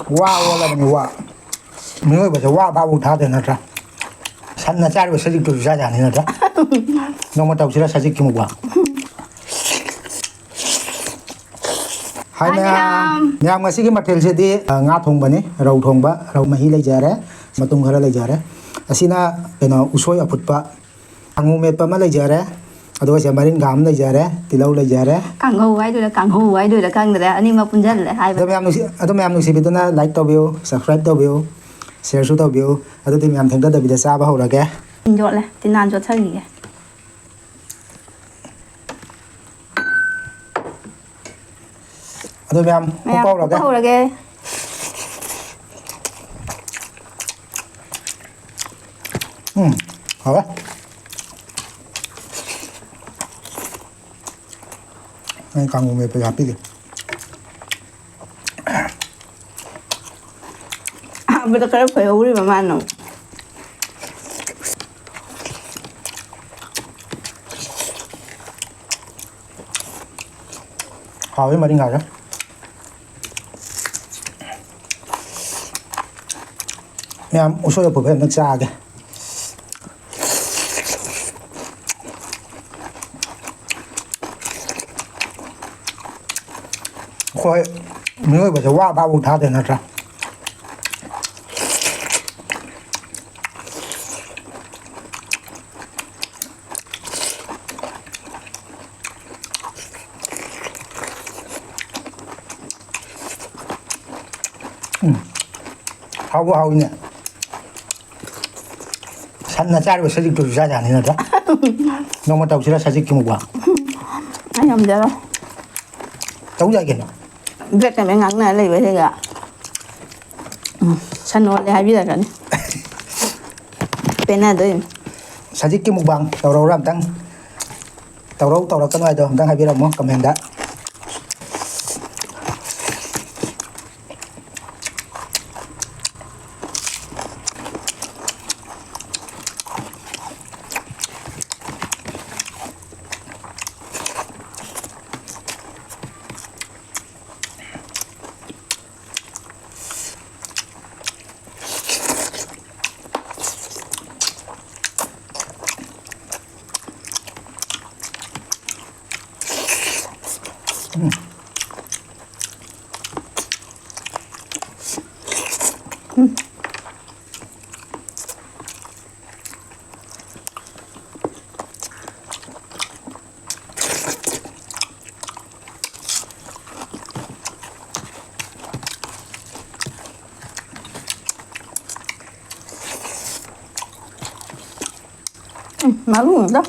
와라더니 와. 미워봐서 와 바보 다 되나라. 산나 자르고 사직도 주자지 아니나라. 너무 답시라 사직 김과. 하이면 냥 마시기 마텔세디 nga thongbani rau thongba rau mahi leijare matung khara leijare asina peno usoi aputpa angu metpa ma leijare ado se marin gam leijare tilau leijare càng hù ai là càng hù ai là càng rồi anh mà phun chân lại hai ado mem nusi bidana like to view subscribe to view share su to view ado ti mem thengda da bida sa ba hora ke enjoy lại tin nan cho thấy gì ado mem ko ra ke hù là cái hả vậy anh càng ngủ mệt phải hấp đi bây giờ cái phải hù đi mà ăn nó hào mà đi ngồi đó em ô số của em nó xa kìa khoai nếu màว่าบ้าบุญท้าเดินนะครับ하고เนี่ย산나 자르고 사직도 주자지 아니나라 너무 답시라 사직 김과 anh không giờ đâu đấu biết cái mấy ngắn này lấy về thế cả săn nó lấy hai biết là cái bên này đấy 사직 김방 tàu 람 tăng tàu cái này đâu tăng hai biết không comment đã má luôn đó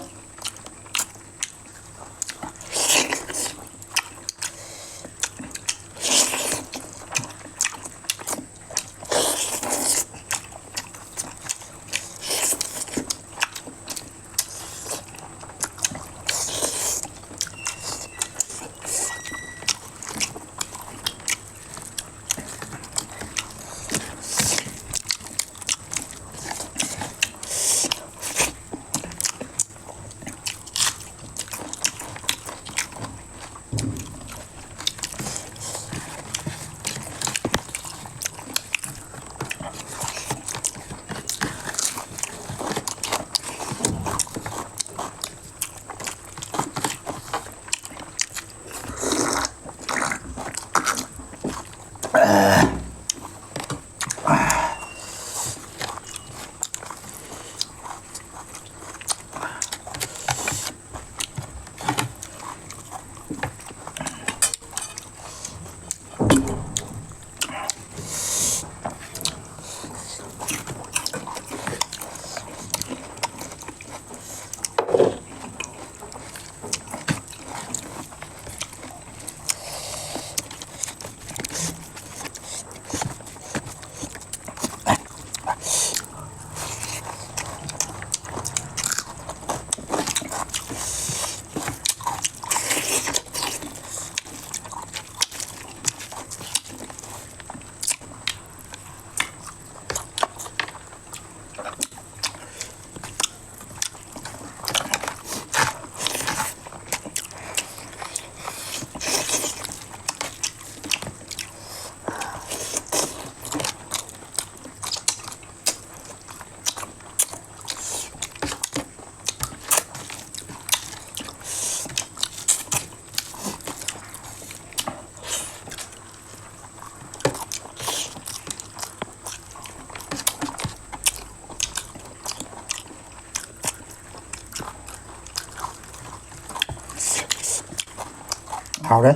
ꯍꯥꯎꯔꯦ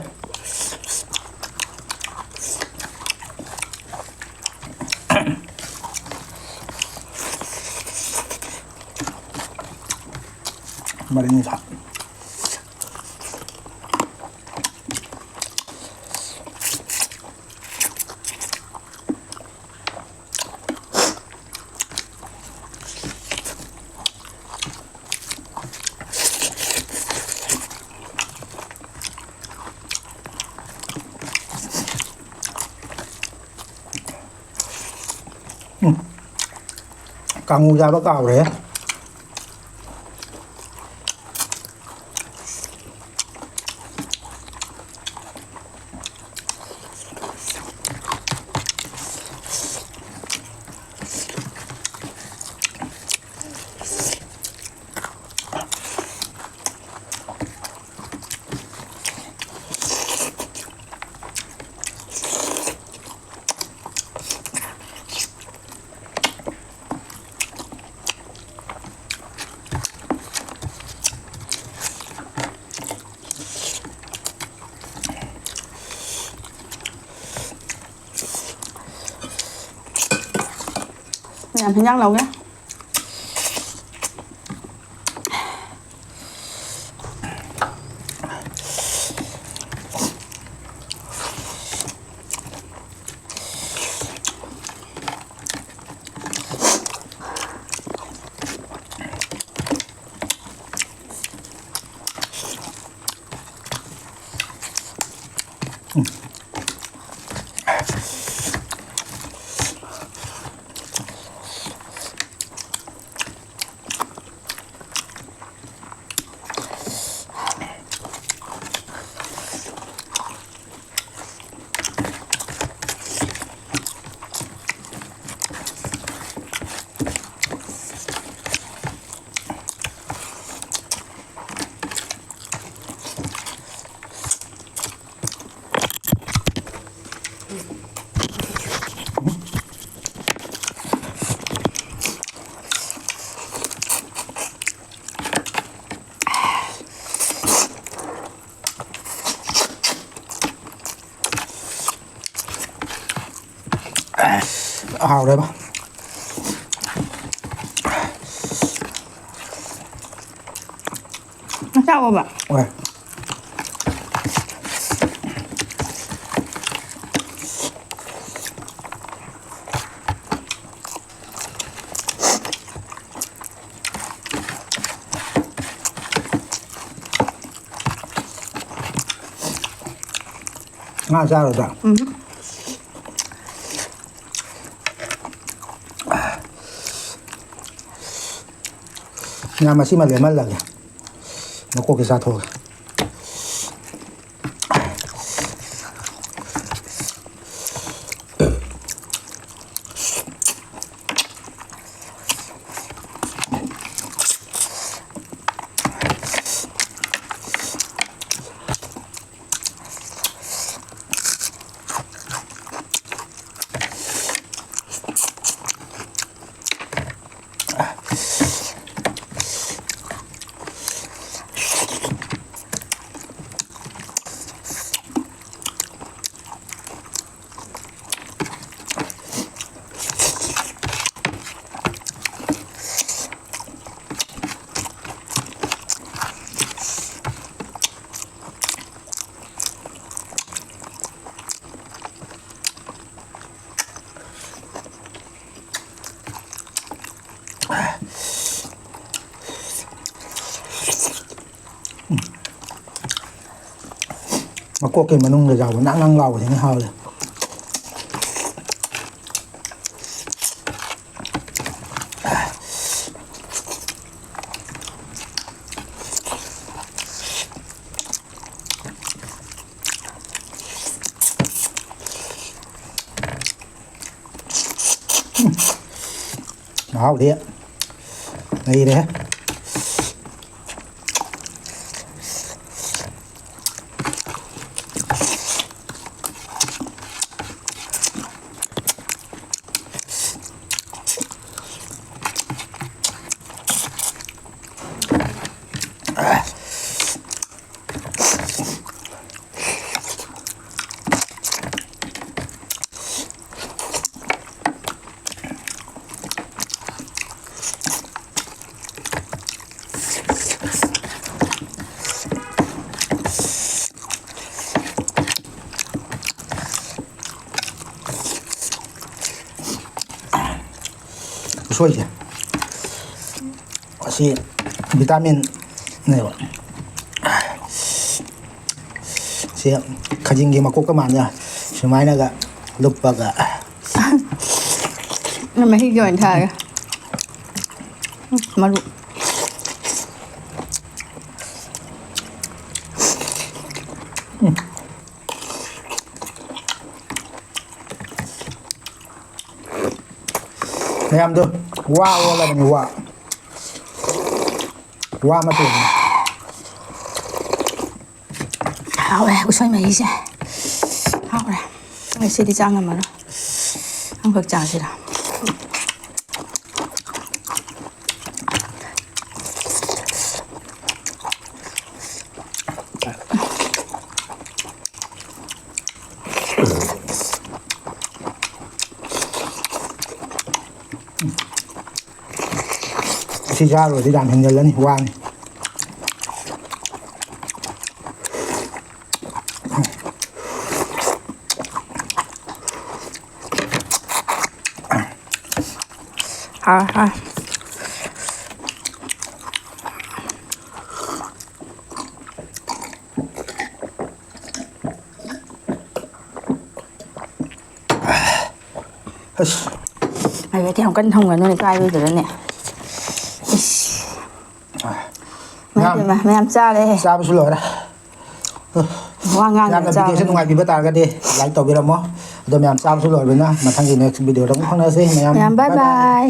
ꯃꯔꯤꯟ ꯊꯥ ꯀꯥꯡꯉꯧ ꯆꯥꯕ ꯀꯥꯎꯔꯦ Làm hình nhân lẩu nhé. Hào đấy bà. Nó sao không ạ? Ôi. Ngon sao rồi bạn? Nhà mà xí mà lấy mất là kìa. Nó có cái da thôi. Mà có cái mà nung người giàu nặng năng lầu thì nó hao rồi. Đó đi ạ. Đây đấy. ꯎꯁꯣꯏꯁꯦ ꯑꯁꯤ ꯚꯤꯇꯥꯃꯤꯟꯅꯦꯕ ꯁꯤ ꯈꯖꯤꯡꯒꯤ ꯃꯀꯣꯛꯀ ꯃꯥꯟꯅ ꯁꯨꯃꯥꯏꯅꯒ ꯂꯨꯞꯄꯒ ꯃꯍꯤꯒꯤ ꯑꯣꯏꯅ ꯊꯥꯒꯦ ꯃꯔꯨ ꯃꯌꯥꯝꯗꯣ ꯋꯥ ꯑꯣꯜꯂꯕꯅꯤ ꯋꯥ ꯃꯇꯣꯟꯅꯤ ꯍꯥꯎꯔꯦ ꯎꯁꯣꯏ ꯃꯍꯤꯁꯦ ꯍꯥꯎꯔꯦ ꯉꯁꯤꯗꯤ ꯆꯥ ꯉꯝꯃꯔꯣꯏ ꯑꯃꯈꯛ ꯆꯥꯁꯤꯔꯥ ꯁꯤ ꯆꯥꯔꯨꯔꯗꯤ ꯌꯥꯝ ꯍꯦꯟꯖꯜꯂꯅꯤ ꯋꯥꯅꯤ ꯍꯥꯎꯔꯦ ꯑꯁ ꯑꯩꯗꯤ ꯌꯥꯝ ꯀꯟꯅ ꯊꯝꯒꯅꯨꯅꯦ ꯀꯥꯏꯔꯣꯏꯗꯔꯅꯦ ꯃꯌꯥꯝ ꯆꯥꯔꯦ ꯆꯥꯕꯁꯨ ꯂꯣꯏꯔꯦ ꯋꯥ ꯉꯥꯡꯗꯅ ꯌꯥꯝꯅ ꯚꯤꯗꯤꯑꯣꯁꯦ ꯆꯥꯕꯅꯤ ꯅꯨꯡꯉꯥꯏꯕꯤꯕ ꯇꯥꯔꯒꯗꯤ ꯂꯥꯏꯛ ꯇꯧꯕꯤꯔꯝꯃꯣ ꯑꯗꯣ ꯃꯌꯥꯝ ꯆꯥꯕꯁꯨ ꯂꯣꯏꯔꯕꯅꯤꯅ ꯃꯊꯪꯒꯤ ꯅꯦꯛꯁ ꯚꯤꯗꯤꯑꯣꯗ ꯑꯃꯨꯛ ꯐꯪꯅꯔꯁꯤ ꯃꯌꯥꯝ ꯃꯌꯥꯝ ꯕꯥꯏ ꯕꯥꯏ ꯕꯥꯏ ꯕꯥꯏ